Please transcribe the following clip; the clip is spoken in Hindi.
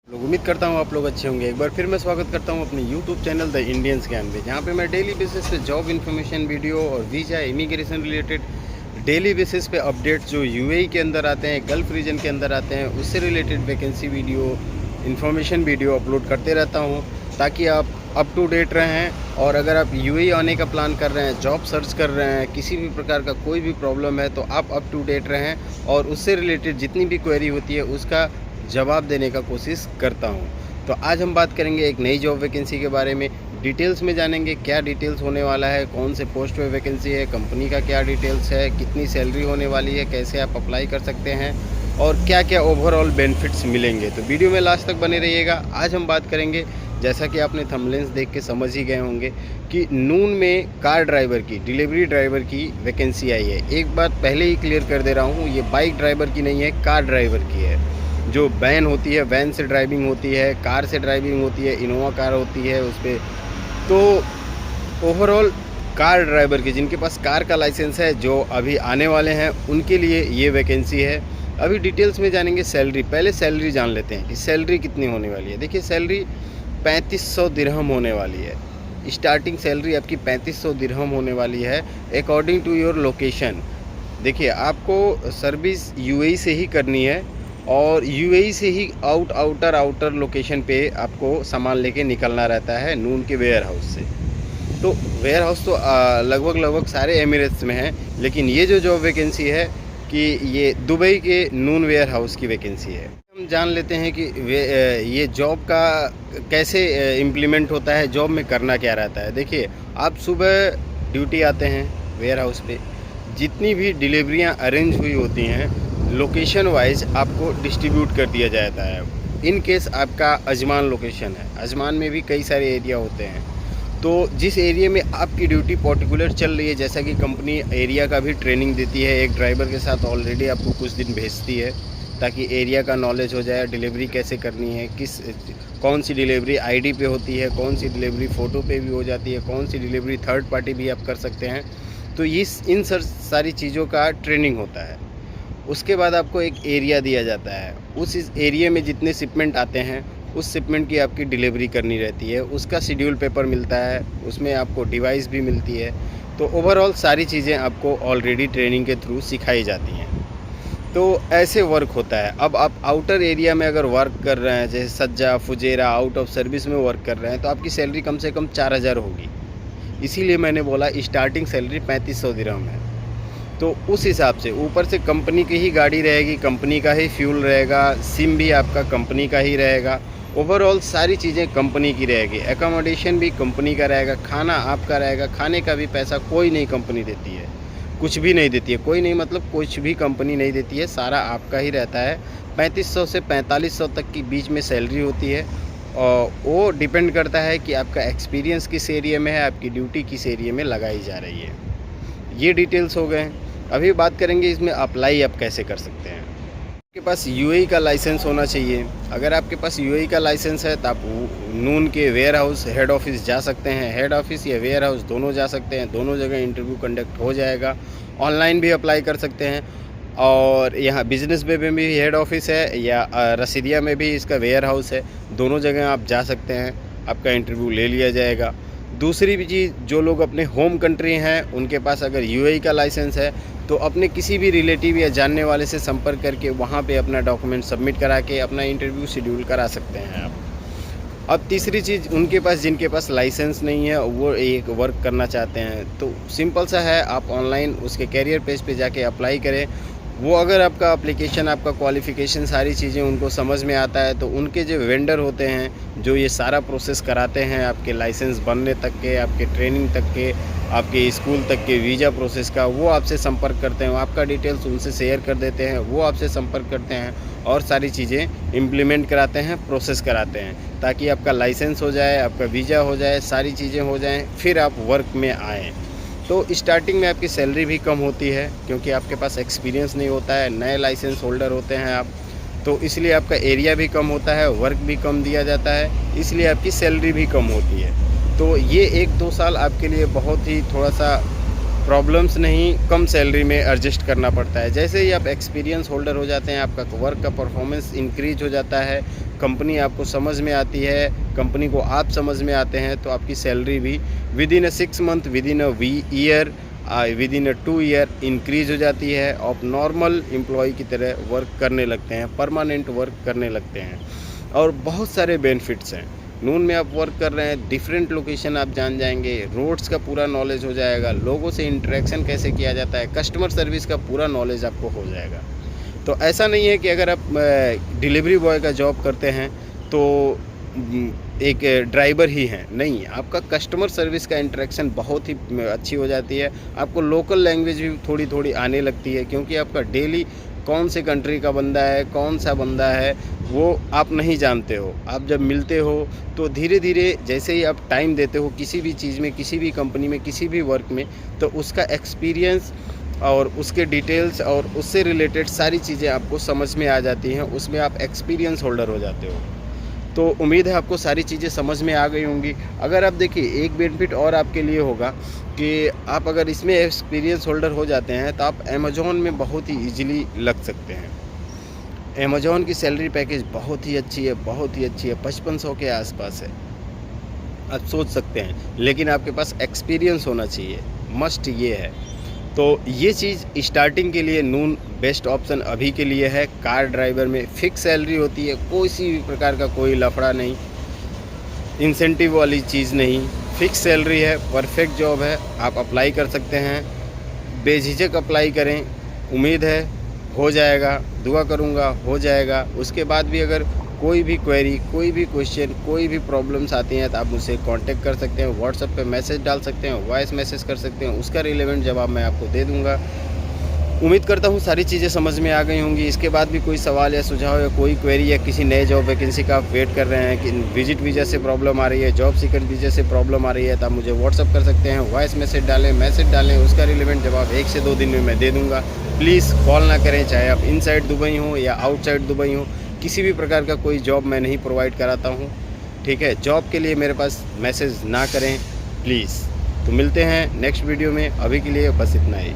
लोग उम्मीद करता हूँ आप लोग अच्छे होंगे। एक बार फिर मैं स्वागत करता हूँ अपने YouTube channel the Indian scan पे, जहाँ पे मैं डेली बेसिस पे जॉब इन्फॉर्मेशन वीडियो और visa immigration related daily basis पे अपडेट्स जो UAE के अंदर आते हैं, गल्फ़ रीजन के अंदर आते हैं, उससे related vacancy video information video upload करते रहता हूँ, ताकि आप अप टू डेट रहें। और अगर आप UAE आने का प्लान कर रहे हैं, जॉब सर्च कर रहे हैं, किसी भी प्रकार का कोई भी प्रॉब्लम है, तो आप अप टू डेट रहें और उससे रिलेटेड जितनी भी क्वेरी होती है उसका जवाब देने का कोशिश करता हूँ। तो आज हम बात करेंगे एक नई जॉब वैकेंसी के बारे में, डिटेल्स में जानेंगे क्या डिटेल्स होने वाला है, कौन से पोस्ट पे वैकेंसी है, कंपनी का क्या डिटेल्स है, कितनी सैलरी होने वाली है, कैसे आप अप्लाई कर सकते हैं और क्या क्या ओवरऑल बेनिफिट्स मिलेंगे। तो वीडियो में लास्ट तक बने रहिएगा। आज हम बात करेंगे, जैसा कि आपने थंबनेल्स देख के समझ ही गए होंगे, कि नून में कार ड्राइवर की, डिलीवरी ड्राइवर की वैकेंसी आई है। एक बात पहले ही क्लियर कर दे रहा हूँ, ये बाइक ड्राइवर की नहीं है, कार ड्राइवर की है। जो वैन होती है, वैन से ड्राइविंग होती है, कार से ड्राइविंग होती है, इनोवा कार होती है उस पर। तो ओवरऑल कार ड्राइवर की, जिनके पास कार का लाइसेंस है, जो अभी आने वाले हैं, उनके लिए ये वैकेंसी है। अभी डिटेल्स में जानेंगे सैलरी। पहले सैलरी जान लेते हैं कि सैलरी कितनी होने वाली है। देखिए, सैलरी 3500 दिरहम होने वाली है। स्टार्टिंग सैलरी आपकी 3500 दिरहम होने वाली है, अकॉर्डिंग टू योर लोकेशन। देखिए, आपको सर्विस UAE से ही करनी है और UAE से ही आउटर लोकेशन पे आपको सामान लेके निकलना रहता है नून के वेयर हाउस से। तो वेयर हाउस तो लगभग सारे एमिरेट्स में हैं, लेकिन ये जो जॉब वैकेंसी है कि ये दुबई के नून वेयर हाउस की वैकेंसी है। हम जान लेते हैं कि ये जॉब का कैसे इम्प्लीमेंट होता है, जॉब में करना क्या रहता है। देखिए, आप सुबह ड्यूटी आते हैं वेयर हाउस पे, जितनी भी डिलीवरियाँ अरेंज हुई होती हैं लोकेशन वाइज आपको डिस्ट्रीब्यूट कर दिया जाता है। इन केस आपका अजमान लोकेशन है, अजमान में भी कई सारे एरिया होते हैं, तो जिस एरिया में आपकी ड्यूटी पर्टिकुलर चल रही है, जैसा कि कंपनी एरिया का भी ट्रेनिंग देती है, एक ड्राइवर के साथ ऑलरेडी आपको कुछ दिन भेजती है ताकि एरिया का नॉलेज हो जाए, डिलीवरी कैसे करनी है, कौन सी डिलीवरी ID पे होती है, कौन सी डिलीवरी फ़ोटो पे भी हो जाती है, कौन सी डिलीवरी थर्ड पार्टी भी आप कर सकते हैं। तो इन सारी चीज़ों का ट्रेनिंग होता है। उसके बाद आपको एक एरिया दिया जाता है, उस एरिया में जितने शिपमेंट आते हैं उस शिपमेंट की आपकी डिलीवरी करनी रहती है। उसका शेड्यूल पेपर मिलता है, उसमें आपको डिवाइस भी मिलती है। तो ओवरऑल सारी चीज़ें आपको ऑलरेडी ट्रेनिंग के थ्रू सिखाई जाती हैं। तो ऐसे वर्क होता है। अब आप आउटर एरिया में अगर वर्क कर रहे हैं, जैसे सज्जा, फुजेरा, आउट ऑफ सर्विस में वर्क कर रहे हैं, तो आपकी सैलरी कम से कम 4000 होगी। इसीलिए मैंने बोला स्टार्टिंग सैलरी 3500 दिरहम है। तो उस हिसाब से ऊपर से कंपनी की ही गाड़ी रहेगी, कंपनी का ही फ्यूल रहेगा, सिम भी आपका कंपनी का ही रहेगा, ओवरऑल सारी चीज़ें कंपनी की रहेगी, एकोमोडेशन भी कंपनी का रहेगा, खाना आपका रहेगा। खाने का भी पैसा कोई नहीं कंपनी देती है, कुछ भी नहीं देती है। कोई नहीं मतलब कुछ भी कंपनी नहीं देती है, सारा आपका ही रहता है। 3500 से 4500 तक की बीच में सैलरी होती है और वो डिपेंड करता है कि आपका एक्सपीरियंस किस एरिया में है, आपकी ड्यूटी किस एरिया में लगाई जा रही है। ये डिटेल्स हो गए। अभी बात करेंगे इसमें अप्लाई आप कैसे कर सकते हैं। आपके पास UAE का लाइसेंस होना चाहिए। अगर आपके पास UAE का लाइसेंस है तो आप नून के वेयर हाउस हेड ऑफिस जा सकते हैं। हेड ऑफिस या वेयर हाउस दोनों जा सकते हैं, दोनों जगह इंटरव्यू कंडक्ट हो जाएगा। ऑनलाइन भी अप्लाई कर सकते हैं और यहाँ बिजनेस बे में भी हेड ऑफिस है या रसीदिया में भी इसका वेयर हाउस है, दोनों जगह आप जा सकते हैं, आपका इंटरव्यू ले लिया जाएगा। दूसरी भी चीज़, जो लोग अपने होम कंट्री हैं उनके पास अगर UAE का लाइसेंस है तो अपने किसी भी रिलेटिव या जानने वाले से संपर्क करके वहाँ पे अपना डॉक्यूमेंट सबमिट करा के अपना इंटरव्यू शेड्यूल करा सकते हैं आप। अब तीसरी चीज़, उनके पास जिनके पास लाइसेंस नहीं है, वो एक वर्क करना चाहते हैं, तो सिंपल सा है, आप ऑनलाइन उसके कैरियर पेज पे जाके अप्लाई करें। वो अगर आपका एप्लीकेशन, आपका क्वालिफ़िकेशन, सारी चीज़ें उनको समझ में आता है, तो उनके जो वेंडर होते हैं जो ये सारा प्रोसेस कराते हैं आपके लाइसेंस बनने तक के, आपके ट्रेनिंग तक के, आपके स्कूल तक के वीज़ा प्रोसेस का, वो आपसे संपर्क करते हैं, आपका डिटेल्स उनसे शेयर कर देते हैं, वो आपसे संपर्क करते हैं और सारी चीज़ें इम्प्लीमेंट कराते हैं, प्रोसेस कराते हैं, ताकि आपका लाइसेंस हो जाए, आपका वीज़ा हो जाए, सारी चीज़ें हो जाएँ, फिर आप वर्क में आएँ। तो स्टार्टिंग में आपकी सैलरी भी कम होती है क्योंकि आपके पास एक्सपीरियंस नहीं होता है, नए लाइसेंस होल्डर होते हैं आप, तो इसलिए आपका एरिया भी कम होता है, वर्क भी कम दिया जाता है, इसलिए आपकी सैलरी भी कम होती है। तो ये 1-2 साल आपके लिए बहुत ही थोड़ा सा प्रॉब्लम्स नहीं, कम सैलरी में एडजस्ट करना पड़ता है। जैसे ही आप एक्सपीरियंस होल्डर हो जाते हैं, आपका वर्क का परफॉर्मेंस इंक्रीज हो जाता है, कंपनी आपको समझ में आती है, कंपनी को आप समझ में आते हैं, तो आपकी सैलरी भी with in 6 month, with in year, with in 2 year increase हो जाती है। आप नॉर्मल एम्प्लॉय की तरह वर्क करने लगते हैं, परमानेंट वर्क करने लगते हैं और बहुत सारे बेनिफिट्स हैं। नून में आप वर्क कर रहे हैं, डिफरेंट लोकेशन आप जान जाएंगे, रोड्स का पूरा नॉलेज हो जाएगा, लोगों से इंटरेक्शन कैसे किया जाता है, कस्टमर सर्विस का पूरा नॉलेज आपको हो जाएगा। तो ऐसा नहीं है कि अगर आप डिलीवरी बॉय का जॉब करते हैं तो एक ड्राइवर ही हैं, नहीं, आपका कस्टमर सर्विस का इंटरेक्शन बहुत ही अच्छी हो जाती है। आपको लोकल लैंग्वेज भी थोड़ी थोड़ी आने लगती है, क्योंकि आपका डेली कौन से कंट्री का बंदा है, कौन सा बंदा है, वो आप नहीं जानते हो। आप जब मिलते हो तो धीरे धीरे जैसे ही आप टाइम देते हो किसी भी चीज़ में, किसी भी कंपनी में, किसी भी वर्क में, तो उसका एक्सपीरियंस और उसके डिटेल्स और उससे रिलेटेड सारी चीज़ें आपको समझ में आ जाती हैं, उसमें आप एक्सपीरियंस होल्डर हो जाते हो। तो उम्मीद है आपको सारी चीज़ें समझ में आ गई होंगी। अगर आप देखिए, एक बेनिफिट और आपके लिए होगा कि आप अगर इसमें एक्सपीरियंस होल्डर हो जाते हैं तो आप अमेज़ॉन में बहुत ही ईजिली लग सकते हैं। अमेज़ॉन की सैलरी पैकेज बहुत ही अच्छी है, बहुत ही अच्छी है, 5500 के आसपास है, आप सोच सकते हैं। लेकिन आपके पास एक्सपीरियंस होना चाहिए, मस्ट ये है। तो ये चीज़ स्टार्टिंग के लिए नून बेस्ट ऑप्शन अभी के लिए है। कार ड्राइवर में फिक्स सैलरी होती है, कोई सी भी प्रकार का कोई लफड़ा नहीं, इंसेंटिव वाली चीज़ नहीं, फिक्स सैलरी है, परफेक्ट जॉब है, आप अप्लाई कर सकते हैं, बेझिझक अप्लाई करें। उम्मीद है हो जाएगा, दुआ करूँगा हो जाएगा। उसके बाद भी अगर कोई भी क्वेरी, कोई भी क्वेश्चन, कोई भी प्रॉब्लम्स आती हैं तो आप मुझसे कांटेक्ट कर सकते हैं, व्हाट्सएप पे मैसेज डाल सकते हैं, वॉइस मैसेज कर सकते हैं, उसका रिलेवेंट जवाब मैं आपको दे दूँगा। उम्मीद करता हूँ सारी चीज़ें समझ में आ गई होंगी। इसके बाद भी कोई सवाल या सुझाव या कोई क्वेरी या किसी नए जॉब वैकेंसी का आप वेट कर रहे हैं कि विजिट वीज़ा से प्रॉब्लम आ रही है, जॉब सीकर वीज़ा से प्रॉब्लम आ रही है, तो आप मुझे व्हाट्सअप कर सकते हैं, वॉइस मैसेज डालें, उसका रिलेवेंट जवाब 1 से 2 दिन में मैं दे दूँगा। प्लीज़ कॉल ना करें, चाहे आप इनसाइड दुबई हो या आउटसाइड दुबई हो, किसी भी प्रकार का कोई जॉब मैं नहीं प्रोवाइड कराता हूँ, ठीक है। जॉब के लिए मेरे पास मैसेज ना करें प्लीज़। तो मिलते हैं नेक्स्ट वीडियो में, अभी के लिए बस इतना ही।